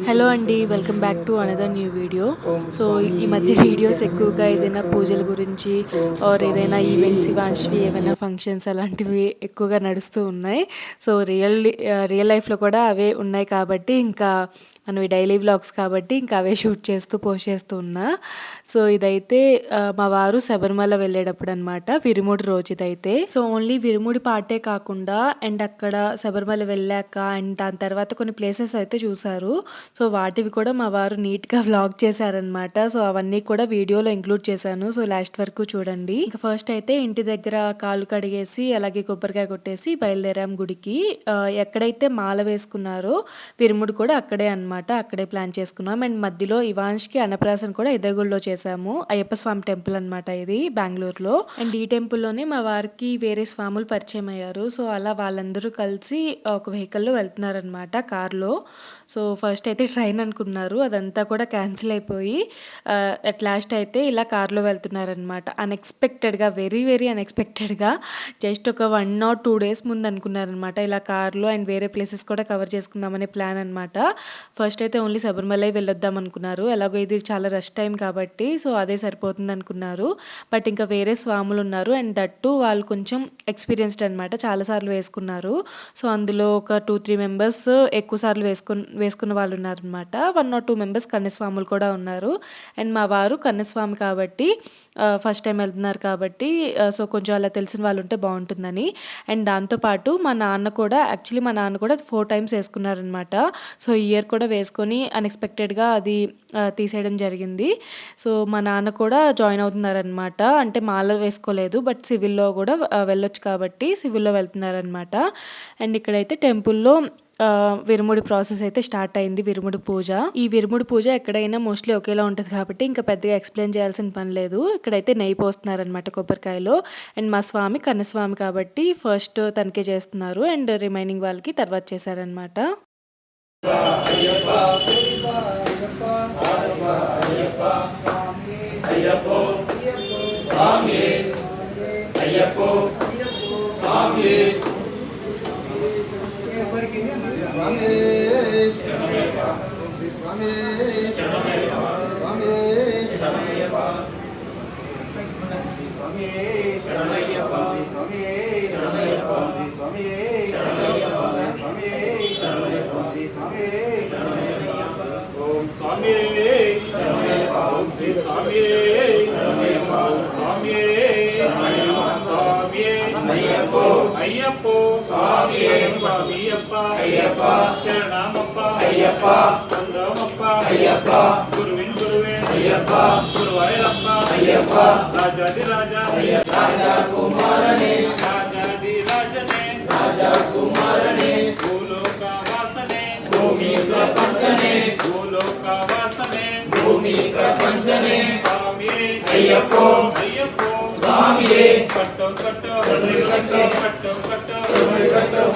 Hello అండి. Welcome back to another new video. So, ఈ మధ్య వీడియోస్ ఎక్కువగా ఏదైనా పూజల గురించి ఆర్ ఏదైనా ఈవెంట్స్ ఇవాంటివి ఏవైనా ఫంక్షన్స్ అలాంటివి ఎక్కువగా నడుస్తూ ఉన్నాయి. సో, రియల్ లైఫ్‌లో కూడా అవే ఉన్నాయి కాబట్టి ఇంకా మనవి డైలీ వ్లాగ్స్ కాబట్టి ఇంకా అవే షూట్ చేస్తూ పోస్ట్ చేస్తూ ఉన్నా. సో, ఇదైతే మా వారు శబరిమల వెళ్ళేటప్పుడనమాట. విరుముడి రోజు ఇదైతే. సో, ఓన్లీ విరుముడి పార్టే కాకుండా అండ్ అక్కడ శబరిమల వెళ్ళాక అండ్ దాని తర్వాత కొన్ని ప్లేసెస్ అయితే చూసారు. సో, వాటివి కూడా మా వారు నీట్‌గా వ్లాగ్ చేశారనమాట. సో, అవన్నీ కూడా వీడియోలో ఇంక్లూడ్ చేశాను. సో, లాస్ట్ వరకు చూడండి. ఇంక ఫస్ట్ అయితే ఇంటి దగ్గర కాళ్ళు కడిగేసి, అలాగే కొబ్బరికాయ కొట్టేసి బయలుదేరాం గుడికి. ఎక్కడైతే మాల వేసుకున్నారో విరుముడు కూడా అక్కడే అనమాట. అక్కడే ప్లాన్ చేసుకున్నాం. అండ్ మధ్యలో ఇవాన్ష్‌కి అన్నప్రాసన కూడా ఇదే గుడిలో చేశాము. అయ్యప్ప స్వామి టెంపుల్ అనమాట ఇది బెంగుళూరులో. అండ్ ఈ టెంపుల్‌లోనే మా వారికి వేరే స్వాములు పరిచయం అయ్యారు. సో, అలా వాళ్ళందరూ కలిసి ఒక వెహికల్‌లో వెళ్తున్నారనమాట కార్‌లో. సో, ఫస్ట్ అయితే ట్రైన్ అనుకున్నారు. అదంతా కూడా క్యాన్సిల్ అయిపోయి అట్ లాస్ట్ అయితే ఇలా కార్‌లో వెళ్తున్నారనమాట. అన్‌ఎక్స్‌పెక్టెడ్‌గా వెరీ అన్‌ఎక్స్‌పెక్టెడ్‌గా జస్ట్ ఒక 1 ఆర్ 2 డేస్ ముందు అనుకున్నారనమాట. ఇలా కార్‌లో అండ్ వేరే ప్లేసెస్ కూడా కవర్ చేసుకుందామనే ప్లాన్ అనమాట. ఫస్ట్ అయితే ఓన్లీ శబరిమలై వెళ్ళొద్దాం అనుకున్నారు. ఎలాగో ఇది చాలా రష్ టైం కాబట్టి సో, అదే సరిపోతుందనుకున్నారు. బట్ ఇంకా వేరే స్వాములున్నారు. అండ్ దట్ టూ వాళ్ళు కొంచెం ఎక్స్‌పీరియన్స్‌డ్ అనమాట. చాలా సార్లు వేసుకున్నారు. సో, అందులో ఒక 2, 3 మెంబర్స్ ఎక్కువ సార్లు వేసుకున్న వాళ్ళున్నారనమాట. 1 ఆర్ 2 మెంబర్స్ కన్యస్వాములు కూడా ఉన్నారు. అండ్ మా వారు కన్యస్వామి కాబట్టి ఫస్ట్ టైమ్ వెళ్తున్నారు కాబట్టి సో, కొంచెం అలా తెలిసిన వాళ్ళుంటే బావుంటుందని. అండ్ దాంతో పాటు మా నాన్న కూడా 4 టైమ్స్ వేసుకున్నారనమాట. సో, ఈ ఇయర్ కూడా వేసుకొని అన్‌ఎక్స్‌పెక్టెడ్‌గా అది తీసేయడం జరిగింది. సో, మా నాన్న కూడా జాయిన్ అవుతున్నారనమాట. అంటే మాల వేసుకోలేదు. బట్ సివిల్‌లో కూడా వెళ్ళొచ్చు కాబట్టి సివిల్‌లో వెళ్తున్నారనమాట. అండ్ ఇక్కడైతే టెంపుల్‌లో విరుముడి ప్రాసెస్ అయితే స్టార్ట్ అయింది. విరుముడి పూజ. ఈ విరుముడి పూజ ఎక్కడైనా మోస్ట్‌లీ ఒకేలా ఉంటది కాబట్టి ఇంకా పెద్దగా ఎక్స్‌ప్లెయిన్ చేయాల్సిన పని లేదు. ఇక్కడైతే నెయ్యి పోస్తున్నారనమాట కొబ్బరికాయలో. అండ్ మా స్వామి కన్యస్వామి కాబట్టి ఫస్ట్ తనకే చేస్తున్నారు. అండ్ రిమైనింగ్ వాళ్ళకి తర్వాత చేశారనమాట. అయ్యప్పో అయ్యప్ప శరణమప్ప అయ్యప్ప వందమప్ప అయ్యప్ప గురువిన్ అయ్యప్ప గురువాయూరప్ప అయ్యప్ప రాజాది రాజా రాజా కుమారనే రాజాది రాజనే రాజా కుమారనే భూలోక వాసనే భూమి ప్రపంచనే భూలోక వాసనే భూమి ప్రపంచనే స్వామి అయ్యప్పో స్వామియే కట్టు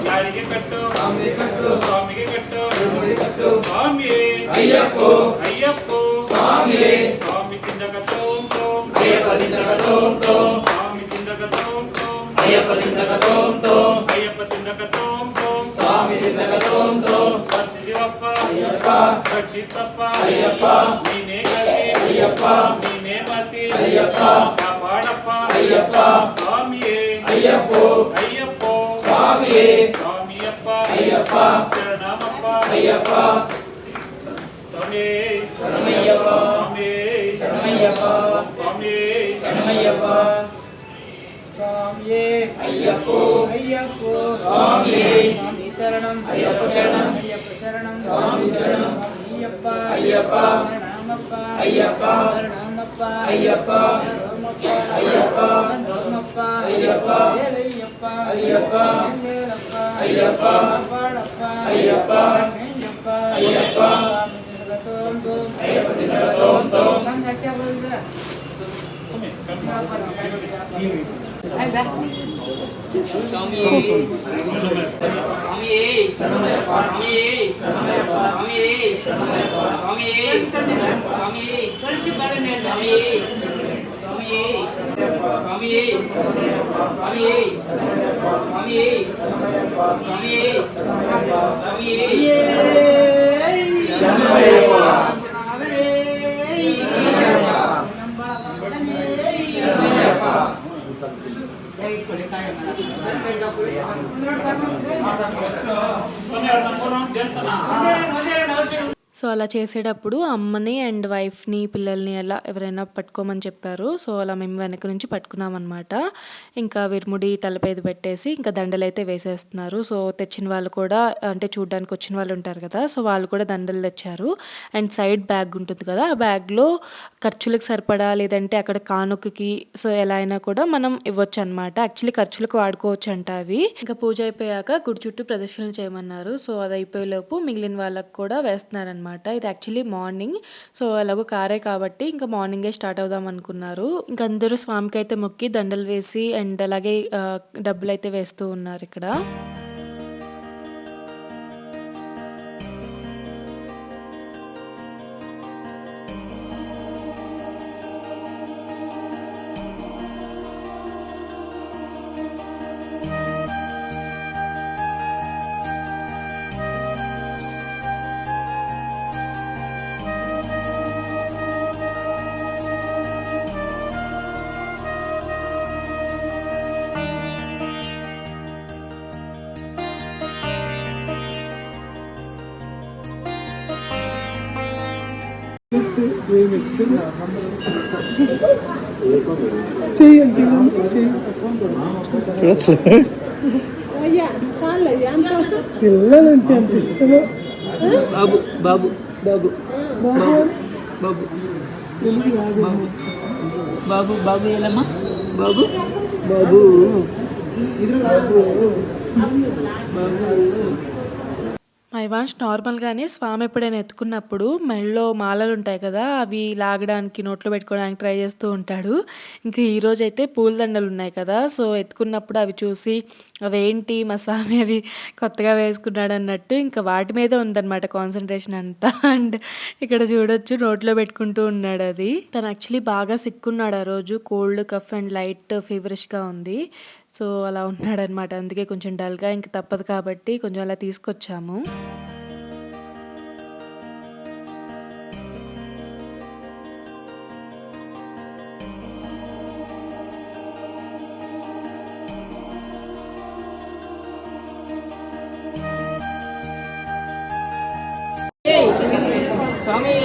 యారికి కట్టు స్వామికి కట్టు స్వామియే అయ్యప్పో స్వామియే స్వామి కిందక తోం అయ్యప్ప కిందక తోం స్వామి కిందక తోం అయ్యప్ప కిందక తోం స్వామి కిందక తోం పతివప్ప అయ్యప్ప రక్షిసప్ప అయ్యప్ప నీనే గతి అయ్యప్ప నీనే మతి అయ్యప్ప కాపాడప్ప అయ్యప్ప స్వామియే అయ్యప్పో స్వామియే స్వామియప్ప అయ్యప్ప శరణమప్ప అయ్యప్ప స్వామి శరణమయ్యప్ప స్వామి శరణమయ్యప్ప స్వామియే అయ్యప్పో స్వామియే స్వామి శరణం అయ్యప్ప శరణం స్వామి శరణం అయ్యప్ప శరణమప్ప అయ్యప్ప అయ్యప్ప అయ్యప్ప అయ్యప్ప అయ్యప్ప అయ్యప్ప అయ్యప్ప అయ్యప్ప సో అలా చేసేటప్పుడు అమ్మని అండ్ వైఫ్ని పిల్లల్ని అలా ఎవరైనా పట్టుకోమని చెప్పారు. సో అలా మేము వెనక నుంచి పట్టుకున్నామన్నమాట. ఇంకా విరుముడి తలపైది పెట్టేసి ఇంకా దండలైతే వేసేస్తున్నారు. సో తెచ్చిన వాళ్ళు కూడా అంటే చూడ్డానికి వచ్చిన వాళ్ళు ఉంటారు కదా, సో వాళ్ళు కూడా దండలు తెచ్చారు. అండ్ సైడ్ బ్యాగ్ ఉంటుంది కదా, ఆ బ్యాగ్లో ఖర్చులకు సరిపడా లేదంటే అక్కడ కానుకకి సో ఎలా అయినా కూడా మనం ఇవ్వచ్చు అనమాట. యాక్చువల్లీ ఖర్చులకు వాడుకోవచ్చు అంట అవి. ఇంకా పూజ అయిపోయాక గుడి చుట్టూ ప్రదర్శనలు చేయమన్నారు. సో అది అయిపోయేలోపు మిగిలిన వాళ్ళకి కూడా వేస్తున్నారనమాట. ఇది యాక్చువల్లీ మార్నింగ్. సో ఎలాగో కారే కాబట్టి ఇంకా మార్నింగే స్టార్ట్ అవుదాం అనుకున్నారు. ఇంకా అందరూ స్వామికి అయితే మొక్కి దండలు వేసి అండ్ అలాగే డబ్బులు అయితే వేస్తూ ఉన్నారు ఇక్కడ. పిల్లలంటే అంత ఇష్టము. బాబు బాబు బాబు బాబు బాబు బాబు ఏలమ్మా బాబు బాబు మైవాన్స్ నార్మల్గానే స్వామి ఎప్పుడైనా ఎత్తుకున్నప్పుడు మెడలో మాలలు ఉంటాయి కదా, అవి లాగడానికి నోట్లో పెట్టుకోవడానికి ట్రై చేస్తూ ఉంటాడు. ఇంకా ఈరోజు అయితే పూలదండలు ఉన్నాయి కదా, సో ఎత్తుకున్నప్పుడు అవి చూసి అవేంటి మా స్వామి అవి కొత్తగా వేసుకున్నాడు అన్నట్టు ఇంకా వాటి మీద ఉందన్నమాట కాన్సన్ట్రేషన్ అంతా. అండ్ ఇక్కడ చూడొచ్చు నోట్లో పెట్టుకుంటూ ఉన్నాడు అది. తను యాక్చువల్లీ బాగా సిక్కున్నాడు ఆ రోజు, కోల్డ్ కఫ్ అండ్ లైట్ ఫీవరిష్గా ఉంది. సో అలా ఉన్నాడనమాట. అందుకే కొంచెం డల్గా ఇంక తప్పదు కాబట్టి కొంచెం అలా తీసుకొచ్చాము. స్వామి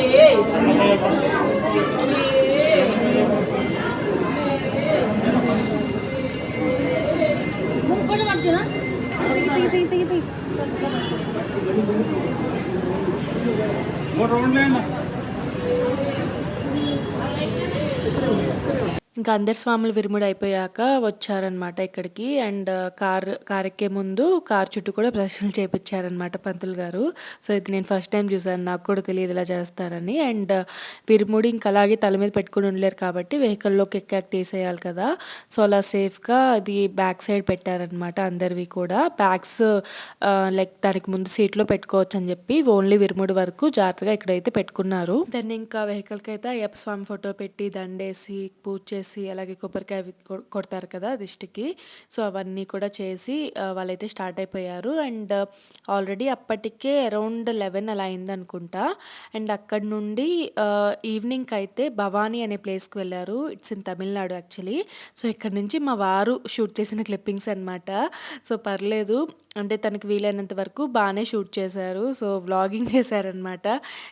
ఇంకా అందరి స్వాములు విరుముడు అయిపోయాక వచ్చారనమాట ఇక్కడికి. అండ్ కార్ ఎక్కే ముందు కార్ చుట్టూ కూడా ప్రదర్శనలు చేపించారనమాట పంతులు గారు. సో ఇది నేను ఫస్ట్ టైం చూసాను, నాకు కూడా తెలియదు ఇలా చేస్తారని. అండ్ విరుముడి ఇంకా అలాగే తల మీద పెట్టుకుని ఉండలేరు కాబట్టి వెహికల్లోకి ఎక్కాక తీసేయాలి కదా, సో అలా సేఫ్గా అది బ్యాక్ సైడ్ పెట్టారనమాట. అందరివి కూడా బ్యాగ్స్ లైక్ దానికి ముందు సీట్లో పెట్టుకోవచ్చు అని చెప్పి ఓన్లీ విరుముడి వరకు జాగ్రత్తగా ఇక్కడైతే పెట్టుకున్నారు. దాన్ని ఇంకా వెహికల్కి అయితే అయ్యప్ప స్వామి ఫోటో పెట్టి దండేసి పూజ చేసి అలాగే కొబ్బరికాయ కొడతారు కదా దిష్టికి, సో అవన్నీ కూడా చేసి వాళ్ళైతే స్టార్ట్ అయిపోయారు. అండ్ ఆల్రెడీ అప్పటికే అరౌండ్ 11 అలా అయిందనుకుంటా. అండ్ అక్కడ నుండి ఈవినింగ్కి అయితే భవానీ అనే ప్లేస్కి వెళ్ళారు. It's in Tamil Nadu actually. So ఇక్కడ నుంచి మా వారు షూట్ చేసిన క్లిప్పింగ్స్ అనమాట. సో పర్లేదు అంటే తనకి వీలైనంత వరకు బాగానే షూట్ చేశారు. సో వ్లాగింగ్ చేశారనమాట.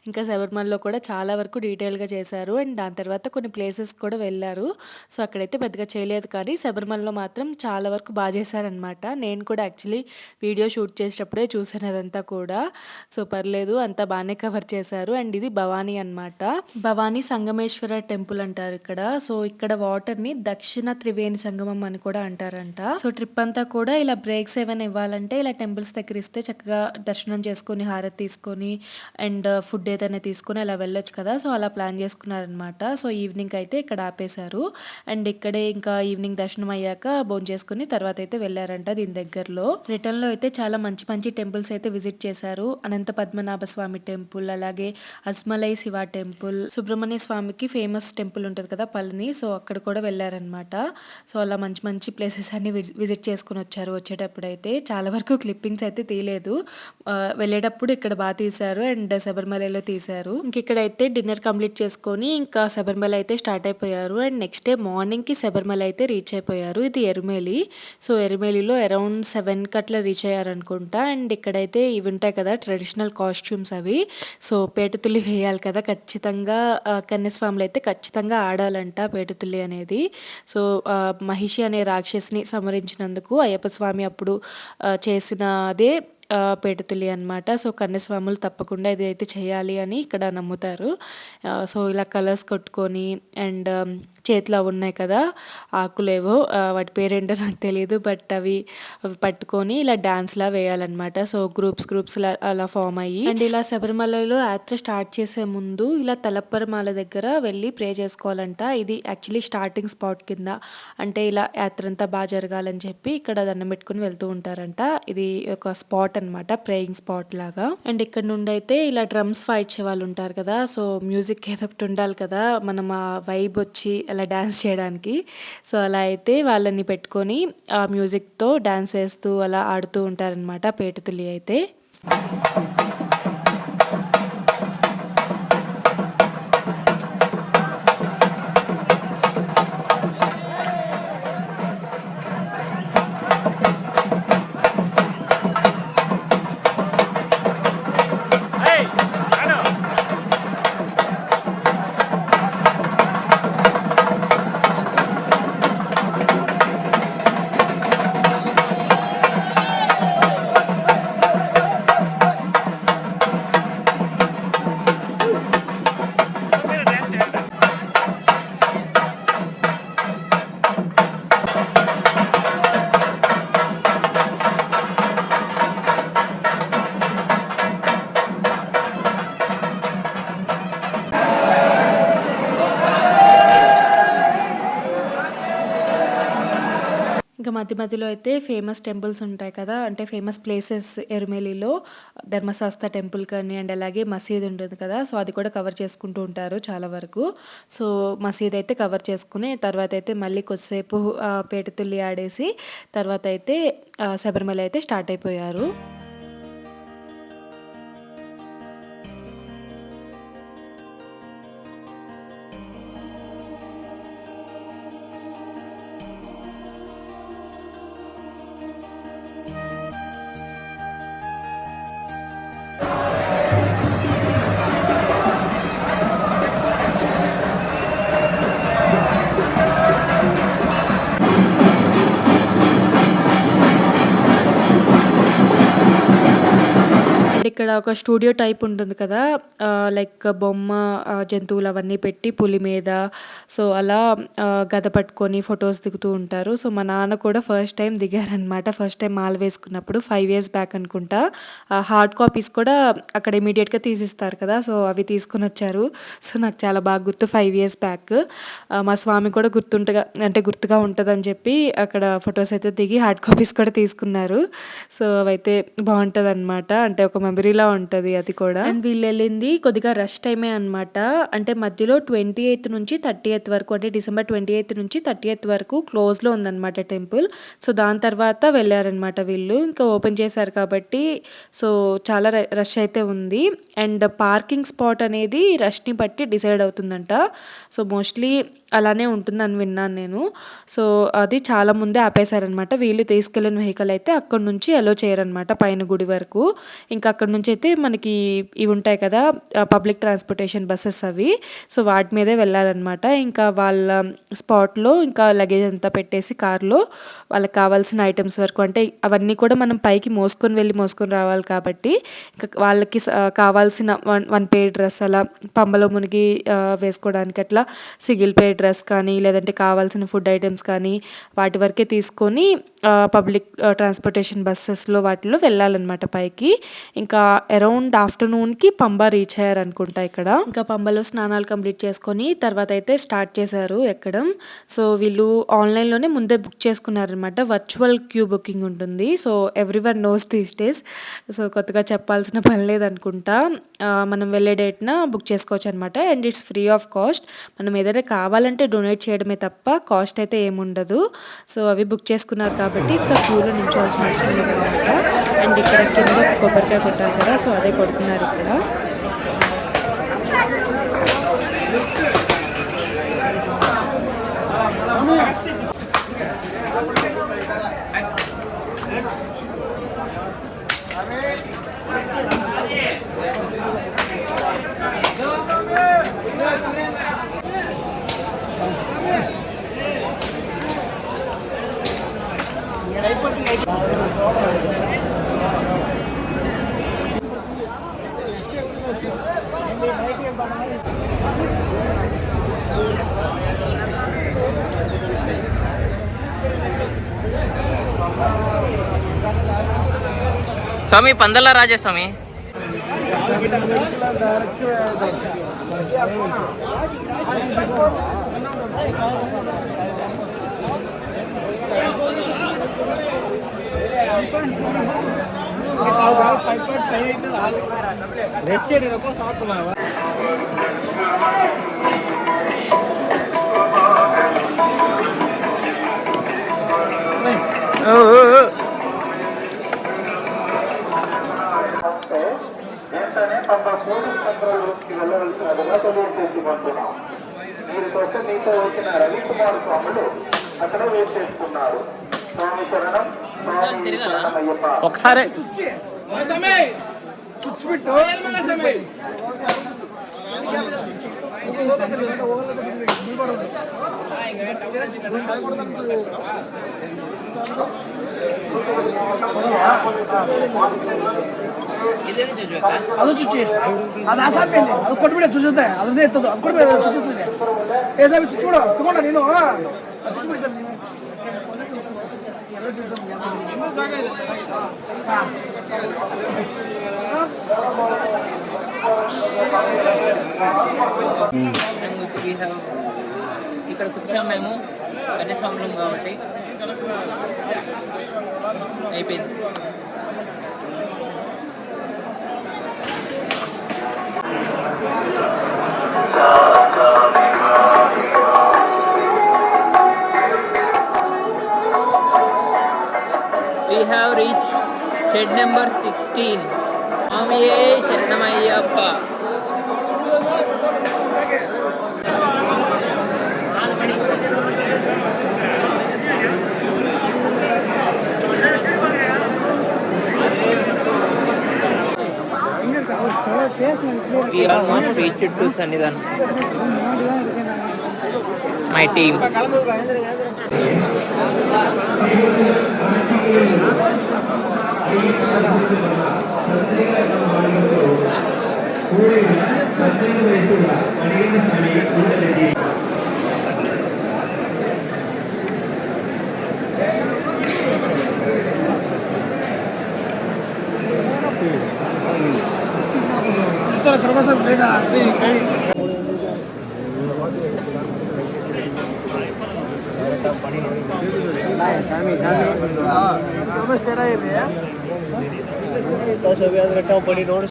ఇంకా శబరిమలలో కూడా చాలా వరకు డీటెయిల్గా చేశారు. అండ్ దాని తర్వాత కొన్ని ప్లేసెస్ కూడా వెళ్ళారు. సో అక్కడైతే పెద్దగా చేయలేదు కానీ శబరిమలలో మాత్రం చాలా వరకు బాగా చేశారనమాట. నేను కూడా యాక్చువల్లీ వీడియో షూట్ చేసేటప్పుడే చూసాను అదంతా కూడా. సో పర్లేదు అంతా బాగానే కవర్ చేశారు. అండ్ ఇది భవానీ అనమాట. భవానీ సంగమేశ్వర టెంపుల్ అంటారు ఇక్కడ. సో ఇక్కడ వాటర్ని దక్షిణ త్రివేణి సంగమం అని కూడా అంటారంట. సో ట్రిప్ అంతా కూడా ఇలా బ్రేక్స్ ఏమైనా ఇవ్వాలంటే ఇలా టెంపుల్స్ దగ్గర ఇస్తే చక్కగా దర్శనం చేసుకొని హారతి తీసుకొని అండ్ ఫుడ్ ఏదైనా తీసుకొని అలా వెళ్ళొచ్చు కదా, సో అలా ప్లాన్ చేసుకున్నారనమాట. సో ఈవినింగ్ అయితే ఇక్కడ ఆపేశారు. అండ్ ఇక్కడే ఇంకా ఈవినింగ్ దర్శనం అయ్యాక భోంచేసుకుని తర్వాత అయితే వెళ్ళారంట దీని దగ్గరలో. రిటర్న్ లో అయితే చాలా మంచి మంచి టెంపుల్స్ అయితే విజిట్ చేశారు. అనంత పద్మనాభ స్వామి టెంపుల్, అలాగే అస్మలై శివ టెంపుల్, సుబ్రహ్మణ్య స్వామికి ఫేమస్ టెంపుల్ ఉంటుంది కదా పళని, సో అక్కడ కూడా వెళ్ళారనమాట. సో అలా మంచి మంచి ప్లేసెస్ అన్ని విజిట్ చేసుకుని వచ్చారు. వచ్చేటప్పుడు అయితే చాలా వరకు క్లిప్పింగ్స్ అయితే తీయలేదు. వెళ్ళేటప్పుడు ఇక్కడ తీశారు అండ్ శబరిమలలో తీశారు. ఇక్కడైతే డిన్నర్ కంప్లీట్ చేసుకొని ఇంకా శబరిమల అయితే స్టార్ట్ అయిపోయారు. అండ్ నెక్స్ట్ డే మార్నింగ్‌కి శబరిమల అయితే రీచ్ అయిపోయారు. ఇది ఎరుమేలి. సో, ఎరుమేలిలో అరౌండ్ 7కి అట్లా రీచ్ అయ్యారనుకుంటా. అండ్ ఇక్కడైతే ఇవి ఉంటాయి కదా ట్రెడిషనల్ కాస్ట్యూమ్స్ అవి. సో, పేటతుల్లి వేయాలి కదా! ఖచ్చితంగా కన్యస్వాములు అయితే ఖచ్చితంగా ఆడాలంట పేటతుల్లి అనేది. సో, మహిషి అనే రాక్షసిని సంహరించినందుకు అయ్యప్ప స్వామి అప్పుడు చేసినదే పేటతుల్లి అనమాట. సో, కన్యస్వాములు తప్పకుండా ఇదైతే చేయాలి అని ఇక్కడ నమ్ముతారు. సో, ఇలా కలర్స్ కొట్టుకొని అండ్ చేతిలో అవి ఉన్నాయి కదా! ఆకులేవో వాటి పేరేంటో నాకు తెలీదు. బట్ అవి పట్టుకొని ఇలా డాన్స్‌లా వేయాలన్నమాట. సో, గ్రూప్స్‌లా అలా ఫార్మ్ అయ్యి అండ్ ఇలా శబరిమలలో యాత్ర స్టార్ట్ చేసే ముందు ఇలా తలప్పరమాల దగ్గర వెళ్ళి ప్రే చేసుకోవాలంట. ఇది యాక్చువల్లీ స్టార్టింగ్ స్పాట్ కింద. అంటే ఇలా యాత్ర అంతా బాగా జరగాలని చెప్పి ఇక్కడ దండం పెట్టుకొని వెళ్తూ ఉంటారంట. ఇది ఒక స్పాట్ అనమాట. ప్రేయింగ్ స్పాట్ లాగా. అండ్ ఇక్కడ నుండి అయితే ఇలా డ్రమ్స్ వాయించే వాళ్ళు ఉంటారు కదా! సో, మ్యూజిక్ ఏదో ఒకటి ఉండాలి కదా! మనం ఆ వైబ్ వచ్చి అలా డాన్స్ చేయడానికి. సో, అలా అయితే వాళ్ళని పెట్టుకొని ఆ మ్యూజిక్‌తో డాన్స్ వేస్తూ అలా ఆడుతూ ఉంటారనమాట పేటతుల్లి అయితే. ఇంకా మధ్యలో అయితే ఫేమస్ టెంపుల్స్ ఉంటాయి కదా! అంటే ఫేమస్ ప్లేసెస్ ఎరుమేలిలో ధర్మశాస్త్ర టెంపుల్ కానీ అండ్ అలాగే మసీద్ ఉంటుంది కదా! సో, అది కూడా కవర్ చేసుకుంటూ ఉంటారు చాలా వరకు. సో, మసీద్ అయితే కవర్ చేసుకుని తర్వాత అయితే మళ్ళీ కొద్దిసేపు పేటతుల్లి ఆడేసి తర్వాత అయితే శబరిమల అయితే స్టార్ట్ అయిపోయారు. ఇక్కడ ఒక స్టూడియో టైప్ ఉంటుంది కదా! లైక్ బొమ్మ జంతువులు అవన్నీ పెట్టి పులి మీద సో, అలా గద పట్టుకొని ఫొటోస్ దిగుతూ ఉంటారు. సో, మా నాన్న కూడా ఫస్ట్ టైం దిగారనమాట. ఫస్ట్ టైం మాల వేసుకున్నప్పుడు 5 ఇయర్స్ బ్యాక్ అనుకుంటా. హార్డ్ కాపీస్ కూడా అక్కడ ఇమ్మీడియేట్‌గా తీసిస్తారు కదా! సో, అవి తీసుకొనొచ్చారు. సో, నాకు చాలా బాగా గుర్తు 5 ఇయర్స్ బ్యాక్. మా స్వామి కూడా గుర్తుగా ఉంటదని చెప్పి అక్కడ ఫొటోస్ అయితే దిగి హార్డ్ కాపీస్ కూడా తీసుకున్నారు. సో, అవైతే బావుంటదనమాట. అంటే ఒక మెమరీలా ఉంటది అది కూడా. అండ్ వీళ్ళెళ్ళింది కొద్దిగా రష్ టైమే అనమాట. అంటే మధ్యలో 28థ్ నుంచి 30థ్ వరకు అంటే డిసెంబర్ 28థ్ నుంచి 30థ్ వరకు క్లోజ్‌లో ఉందనమాట టెంపుల్. సో, దాని తర్వాత వెళ్ళారనమాట వీళ్ళు. ఇంకా ఓపెన్ చేశారు కాబట్టి సో, చాలా రష్ అయితే ఉంది. అండ్ పార్కింగ్ స్పాట్ అనేది రష్‌ని బట్టి డిసైడ్ అవుతుందంట. సో, మోస్ట్‌లీ అలానే ఉంటుందని విన్నాను నేను. సో, అది చాలా ముందే ఆపేశారనమాట. వీళ్ళు తీసుకెళ్ళిన వెహికల్ అయితే అక్కడి నుంచి అలో చేయరనమాట పైన గుడి వరకు. ఇంకా అక్కడి నుంచి అయితే మనకి ఇవి ఉంటాయి కదా! పబ్లిక్ ట్రాన్స్‌పోర్టేషన్ బసెస్ అవి. సో, వాటి మీదే వెళ్ళాలనమాట. ఇంకా వాళ్ళ స్పాట్‌లో ఇంకా లగేజ్ అంతా పెట్టేసి కార్‌లో వాళ్ళకి కావాల్సిన ఐటెమ్స్ వరకు అంటే అవన్నీ కూడా మనం పైకి మోసుకొని రావాలి కాబట్టి ఇంకా వాళ్ళకి కావాల్సిన వన్ పెయిర్ డ్రెస్ అలా పంబలో మునిగి వేసుకోవడానికి అట్లా సింగిల్ పెయిర్ డ్రెస్ కానీ లేదంటే కావాల్సిన ఫుడ్ ఐటెమ్స్ కానీ వాటి వరకే తీసుకొని పబ్లిక్ ట్రాన్స్‌పోర్టేషన్ బస్సెస్‌లో వాటిలో వెళ్ళాలనమాట పైకి. ఇంకా అరౌండ్ ఆఫ్టర్‌నూన్‌కి పంబా రీచ్ అయ్యారనుకుంటా ఇక్కడ. ఇంకా పంబలో స్నానాలు కంప్లీట్ చేసుకొని తర్వాత అయితే స్టార్ట్ చేశారు ఎక్కడం. సో, వీళ్ళు ఆన్‌లైన్‌లోనే ముందే బుక్ చేసుకున్నారనమాట. వర్చువల్ క్యూ బుకింగ్ ఉంటుంది. So, everyone knows these days. So, కొత్తగా చెప్పాల్సిన పని లేదనుకుంటా. మనం వెళ్ళే డేట్‌న బుక్ చేసుకోవచ్చనమాట. And it's free of cost. మనం ఏదైనా కావాలంటే డొనేట్ చేయడమే తప్ప కాస్ట్ అయితే ఏముండదు. సో, అవి బుక్ చేసుకున్నారు కాబట్టి కాబట్టి ఇంకా క్యూలో నించోవాల్సిన అవసరం లేదన్నమాట. అండ్ ఇక్కడ కింద కొబ్బరికాయ కొట్టారు కదా, సో అదే కొడుతున్నారు ఇక్కడ. స్వామి పందల రాజస్వామి వెంటనే తమ పోలీస్ కంట్రోల్ రూమ్ కి వెళ్ళవలసినదిగా తెలియజేసుకుంటున్నాం. వీరికొక్క మీతో వచ్చిన రవికుమార్ స్వాములు అక్కడ వేసేసుకున్నారు. స్వామి శరణం, స్వామి శరణమయ్యప్ప. ఒకసారి ಅದು ಚುಚ್ಚಿ ಅದು ಆಸಾಮೇಲೆ ಅದು ಕೊಟ್ಬಿಡೆ ಚುಚ್ಚುತ್ತೆ ಅದನ್ನೇ ಎತ್ತದು ಅದು ಕೊಡ್ಬೇಡ ಚುಚ್ಚುತ್ತದೆ ಏ ಸಾಬಿ ಚುಚ್ಚಿಬಿಡು ತಗೊಂಡ ನೀನು ಚುಚ್ಚಿಬಿಡಿ ಸರ್ ನೀನು ఇక్కడికి వచ్చాము మేము కన్యాస్వాములం కాబట్టి అయిపోయింది. We have reached shed number 16. Swamiye Sharanamayyappa. We almost reached to Sannidhanam. My team. ಪಡಿ ನೋಡಿ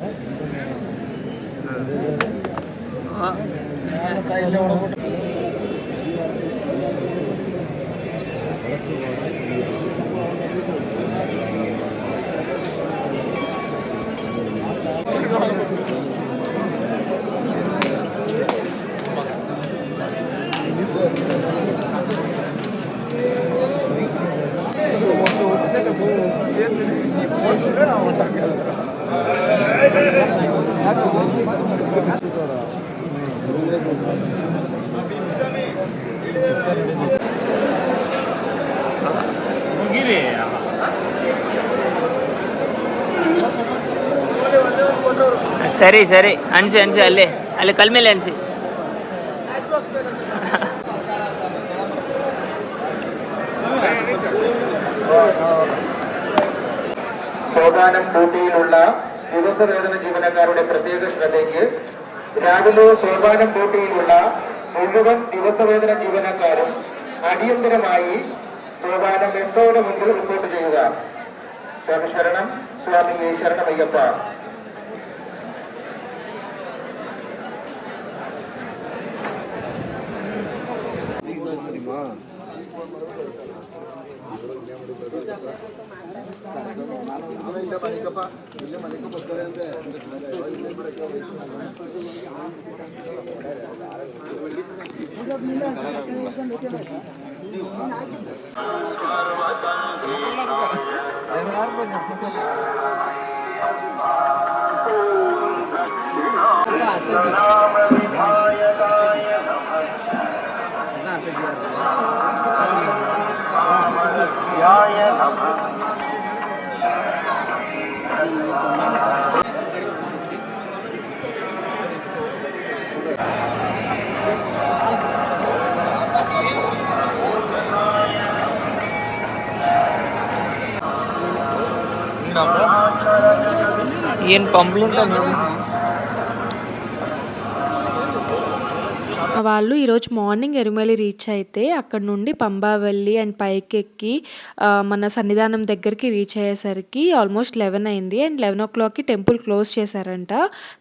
ಸರಿ ಸರಿ ಅನ್ಸಿ ಅನ್ಸಿ ಅಲ್ಲೇ ಅಲ್ಲಿ ಕಲ್ ಮೇಲೆ ಅನ್ಸಿ. സോപാനം പോട്ടിയിലുള്ള ദിവസവേതന ജീവനക്കാരുടെ പ്രത്യേക ശ്രദ്ധയ്ക്ക് രാവിലെ സോപാനം പോട്ടിയിലുള്ള മുഴുവൻ ദിവസവേതന ജീവനക്കാരും അടിയന്തരമായി സോപാനം എസ്ഒയുടെ മുന്നിൽ റിപ്പോർട്ട് ചെയ്യുക. സ്വാമി ശരണം, സ്വാമി ശരണമയ്യപ്പ. ఈయన పంపులు ఉంటాను. వాళ్ళు ఈరోజు మార్నింగ్ ఎరుమేలి రీచ్ అయితే అక్కడ నుండి పంబావెల్లి అండ్ పైకెక్కి మన సన్నిధానం దగ్గరికి రీచ్ అయ్యేసరికి ఆల్మోస్ట్ 11 అయింది. అండ్ 11 o'clock టెంపుల్ క్లోజ్ చేశారంట.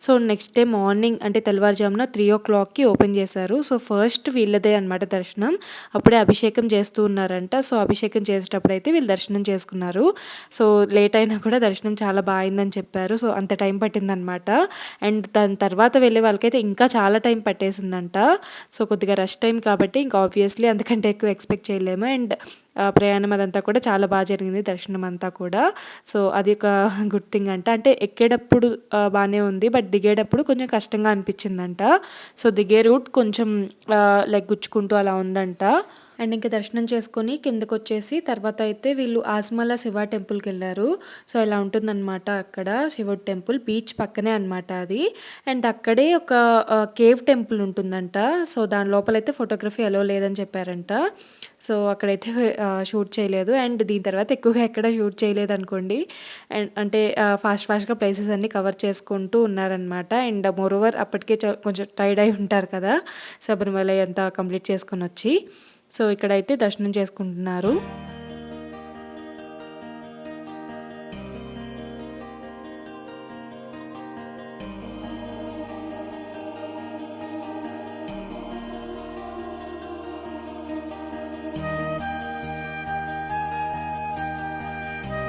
సో నెక్స్ట్ డే మార్నింగ్ అంటే తెల్లవారుజామున 3 o'clock ఓపెన్ చేశారు. సో ఫస్ట్ వీళ్ళదే అనమాట దర్శనం. అప్పుడే అభిషేకం చేస్తూ ఉన్నారంట. సో అభిషేకం చేసేటప్పుడు అయితే వీళ్ళు దర్శనం చేసుకున్నారు. సో లేట్ అయినా కూడా దర్శనం చాలా బాగుందని చెప్పారు. సో అంత టైం పట్టిందనమాట. అండ్ దాని తర్వాత వెళ్ళే వాళ్ళకైతే ఇంకా చాలా టైం పట్టేసిందంట. సో కొద్దిగా రష్ టైం కాబట్టి ఇంకా ఆబ్వియస్లీ అంతకంటే ఎక్కువ ఎక్స్పెక్ట్ చేయలేము. అండ్ ప్రయాణం అదంతా కూడా చాలా బాగా జరిగింది, దర్శనం అంతా కూడా. సో అది ఒక గుడ్ థింగ్ అంట. అంటే ఎక్కేటప్పుడు బాగానే ఉంది, బట్ దిగేటప్పుడు కొంచెం కష్టంగా అనిపించిందంట. సో దిగే రూట్ కొంచెం లైక్ గుచ్చుకుంటూ అలా ఉందంట. అండ్ ఇంకా దర్శనం చేసుకొని కిందకు వచ్చేసి తర్వాత అయితే వీళ్ళు ఆస్మల శివ టెంపుల్కి వెళ్ళారు. సో ఇలా ఉంటుందన్నమాట అక్కడ శివుడు టెంపుల్, బీచ్ పక్కనే అనమాట అది. అండ్ అక్కడే ఒక కేవ్ టెంపుల్ ఉంటుందంట. సో దాని లోపలైతే ఫోటోగ్రఫీ అలో లేదని చెప్పారంట. సో అక్కడైతే షూట్ చేయలేదు. అండ్ దీని తర్వాత ఎక్కువగా ఎక్కడ షూట్ చేయలేదు అనుకోండి. అండ్ అంటే ఫాస్ట్గా ప్లేసెస్ అన్నీ కవర్ చేసుకుంటూ ఉన్నారనమాట. అండ్ మోరోవర్ అప్పటికే కొంచెం టైర్డ్ అయి ఉంటారు కదా, శబరిమల అంతా కంప్లీట్ చేసుకొని వచ్చి. సో ఇక్కడైతే దర్శనం చేసుకుంటున్నారు.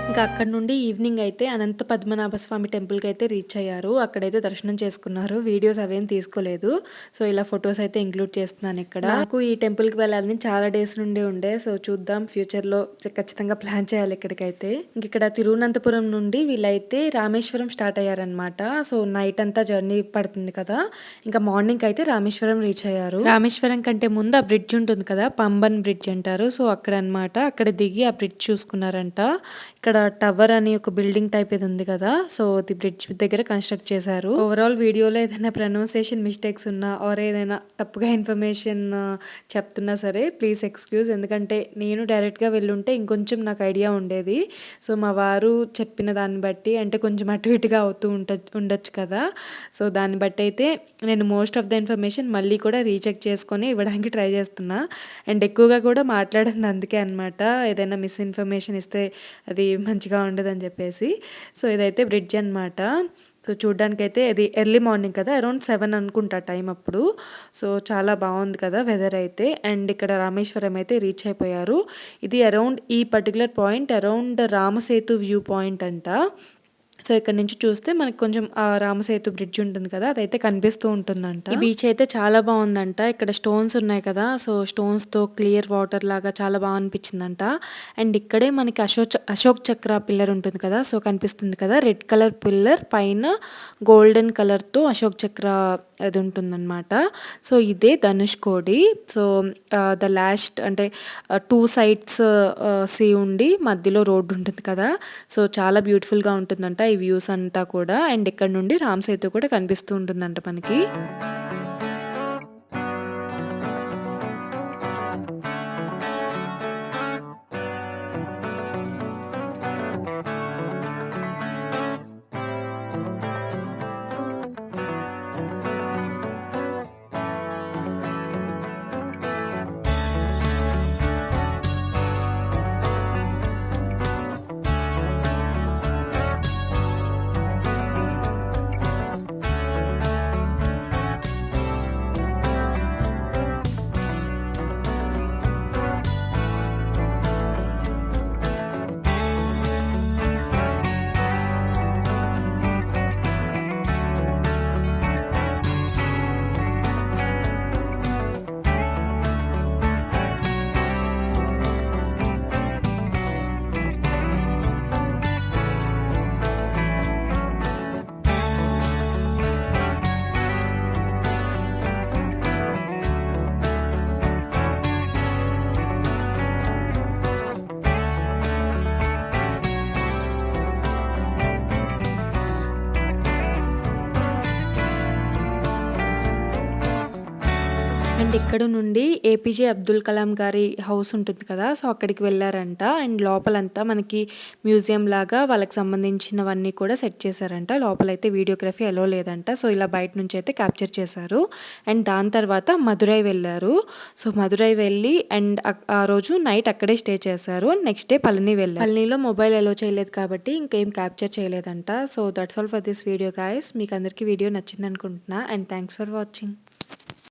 ఇంకా అక్కడ నుండి ఈవినింగ్ అయితే అనంత పద్మనాభ స్వామి టెంపుల్కి అయితే రీచ్ అయ్యారు. అక్కడైతే దర్శనం చేసుకున్నారు. వీడియోస్ అవేం తీసుకోలేదు. సో ఇలా ఫొటోస్ అయితే ఇంక్లూడ్ చేస్తున్నాను ఇక్కడ. నాకు ఈ టెంపుల్కి వెళ్ళాలని చాలా డేస్ నుండి ఉండే. సో చూద్దాం, ఫ్యూచర్లో ఖచ్చితంగా ప్లాన్ చేయాలి ఇక్కడికైతే. ఇక్కడ తిరువనంతపురం నుండి వీళ్ళైతే రామేశ్వరం స్టార్ట్ అయ్యారనమాట. సో నైట్ అంతా జర్నీ పడుతుంది కదా, ఇంకా మార్నింగ్ అయితే రామేశ్వరం రీచ్ అయ్యారు. రామేశ్వరం కంటే ముందు ఆ బ్రిడ్జ్ ఉంటుంది కదా, పంబన్ బ్రిడ్జ్ అంటారు. సో అక్కడ అనమాట, అక్కడ దిగి ఆ బ్రిడ్జ్ చూసుకున్నారంట. ఇక్కడ టవర్ అని ఒక బిల్డింగ్ టైప్ ఇది ఉంది కదా, సో అది బ్రిడ్జ్ దగ్గర కన్స్ట్రక్ట్ చేశారు. ఓవరాల్ వీడియోలో ఏదైనా ప్రొనౌన్సియేషన్ మిస్టేక్స్ ఉన్నా ఆర్ ఏదైనా తప్పుగా ఇన్ఫర్మేషన్ చెప్తున్నా సరే ప్లీజ్ ఎక్స్క్యూజ్. ఎందుకంటే నేను డైరెక్ట్గా వెళ్ళుంటే ఇంకొంచెం నాకు ఐడియా ఉండేది. సో మా వారు చెప్పిన దాన్ని బట్టి అంటే కొంచెం అటు ఇటుగా అవుతూ ఉండొచ్చు కదా. సో దాన్ని బట్టి అయితే నేను మోస్ట్ ఆఫ్ ద ఇన్ఫర్మేషన్ మళ్ళీ కూడా రీచెక్ చేసుకొని ఇవ్వడానికి ట్రై చేస్తున్నా. అండ్ ఎక్కువగా కూడా మాట్లాడింది అందుకే అనమాట, ఏదైనా మిస్ఇన్ఫర్మేషన్ ఇస్తే అది మంచిగా ఉండదని చెప్పేసి. సో ఇదైతే బ్రిడ్జ్ అనమాట. సో చూడ్డానికైతే ఇది ఎర్లీ మార్నింగ్ కదా, అరౌండ్ 7 అనుకుంటా టైం అప్పుడు. సో చాలా బాగుంది కదా వెదర్ అయితే. అండ్ ఇక్కడ రామేశ్వరం అయితే రీచ్ అయిపోయారు. ఇది అరౌండ్ ఈ particular point around Ram Setu view point అంట. సో ఇక్కడ నుంచి చూస్తే మనకి కొంచెం రామసేతు బ్రిడ్జ్ ఉంటుంది కదా, అదైతే కనిపిస్తూ ఉంటుందంట. ఈ బీచ్ అయితే చాలా బాగుందంట. ఇక్కడ స్టోన్స్ ఉన్నాయి కదా, సో స్టోన్స్ తో క్లియర్ వాటర్ లాగా చాలా బాగా అనిపించిందంట. అండ్ ఇక్కడే మనకి అశోక్ చక్ర పిల్లర్ ఉంటుంది కదా, సో కనిపిస్తుంది కదా, రెడ్ కలర్ పిల్లర్ పైన గోల్డెన్ కలర్ తో అశోక్ చక్ర అది ఉంటుందన్నమాట. సో ఇదే ధనుష్కోడి. సో ద లాస్ట్ అంటే 2 sides సీ ఉండి మధ్యలో రోడ్డు ఉంటుంది కదా, సో చాలా బ్యూటిఫుల్గా ఉంటుందంట ఈ వ్యూస్ అంతా కూడా. అండ్ ఇక్కడ నుండి రామ్ సేతు కూడా కనిపిస్తూ ఉంటుందంట మనకి. అండ్ ఇక్కడ నుండి ఏపీజే అబ్దుల్ కలాం గారి హౌస్ ఉంటుంది కదా, సో అక్కడికి వెళ్ళారంట. అండ్ లోపలంతా మనకి మ్యూజియం లాగా వాళ్ళకి సంబంధించినవన్నీ కూడా సెట్ చేశారంట. లోపలైతే వీడియోగ్రఫీ అలో లేదంట. సో ఇలా బయట నుంచి అయితే క్యాప్చర్ చేశారు. అండ్ దాని తర్వాత మదురై వెళ్ళారు. సో మదురై వెళ్ళి అండ్ ఆ రోజు నైట్ అక్కడే స్టే చేశారు. నెక్స్ట్ డే పళని వెళ్ళారు. పళనిలో మొబైల్ అలో చేయలేదు కాబట్టి ఇంకేం క్యాప్చర్ చేయలేదంట. So that's all for this video guys. మీకు అందరికీ వీడియో నచ్చింది అనుకుంటున్నా. And thanks for watching.